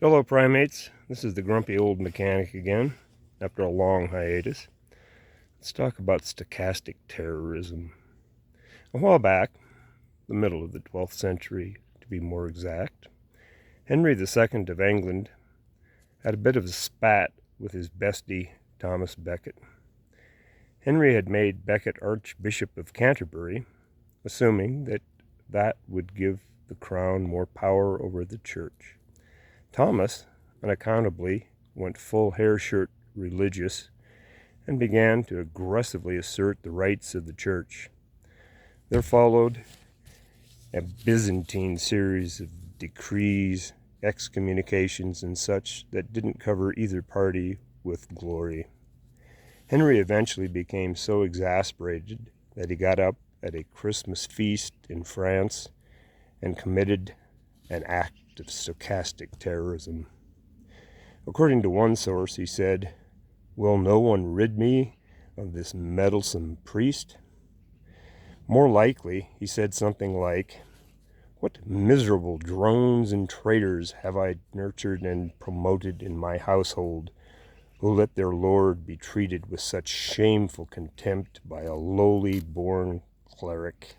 Fellow primates, this is the grumpy old mechanic again, after a long hiatus. Let's talk about stochastic terrorism. A while back, the middle of the 12th century to be more exact, Henry II of England had a bit of a spat with his bestie, Thomas Becket. Henry had made Becket Archbishop of Canterbury, assuming that that would give the crown more power over the church. Thomas, unaccountably, went full hair shirt religious and began to aggressively assert the rights of the church. There followed a Byzantine series of decrees, excommunications, and such that didn't cover either party with glory. Henry eventually became so exasperated that he got up at a Christmas feast in France and committed an act of stochastic terrorism. According to one source, he said, "Will no one rid me of this meddlesome priest?" More likely, he said something like, "What miserable drones and traitors have I nurtured and promoted in my household, who let their lord be treated with such shameful contempt by a lowly born cleric."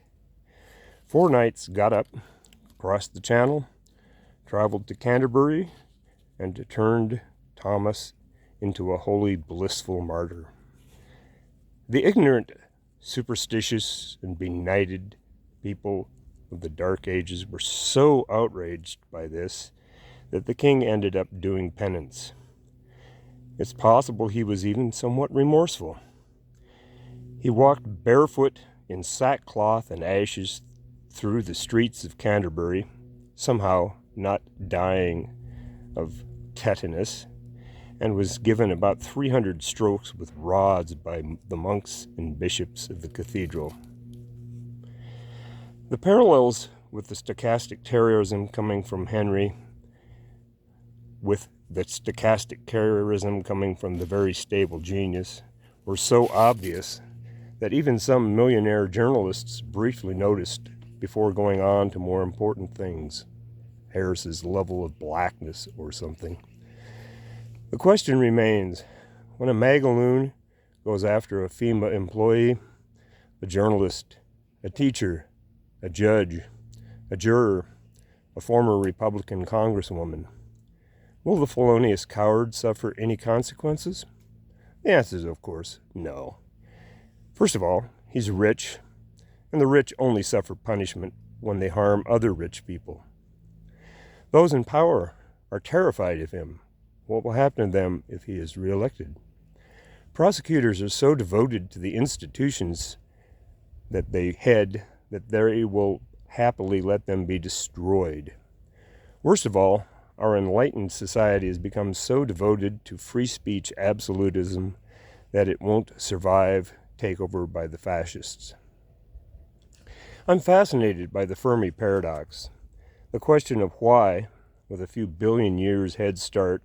4 knights got up, crossed the channel, traveled to Canterbury, and turned Thomas into a wholly blissful martyr. The ignorant, superstitious, and benighted people of the Dark Ages were so outraged by this that the king ended up doing penance. It's possible he was even somewhat remorseful. He walked barefoot in sackcloth and ashes through the streets of Canterbury, somehow not dying of tetanus, and was given about 300 strokes with rods by the monks and bishops of the cathedral. The parallels with the stochastic terrorism coming from Henry, with the stochastic terrorism coming from the very stable genius, were so obvious that even some millionaire journalists briefly noticed before going on to more important things. Harris's level of blackness or something. The question remains, when a magaloon goes after a FEMA employee, a journalist, a teacher, a judge, a juror, a former Republican congresswoman, will the felonious coward suffer any consequences? The answer is, of course, no. First of all, he's rich, and the rich only suffer punishment when they harm other rich people. Those in power are terrified of him. What will happen to them if he is reelected? Prosecutors are so devoted to the institutions that they head that they will happily let them be destroyed. Worst of all, our enlightened society has become so devoted to free speech absolutism that it won't survive takeover by the fascists. I'm fascinated by the Fermi paradox. The question of why, with a few billion years head start,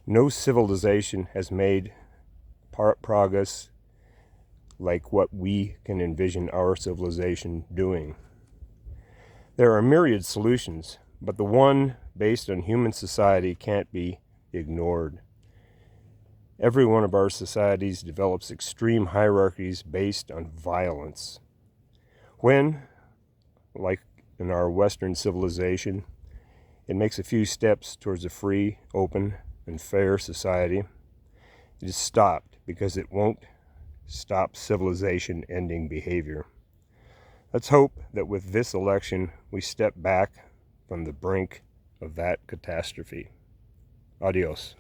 no civilization has made progress like what we can envision our civilization doing. There are myriad solutions, but the one based on human society can't be ignored. Every one of our societies develops extreme hierarchies based on violence. When, like in our Western civilization, it makes a few steps towards a free, open, and fair society, it is stopped because it won't stop civilization-ending behavior. Let's hope that with this election we step back from the brink of that catastrophe. Adios.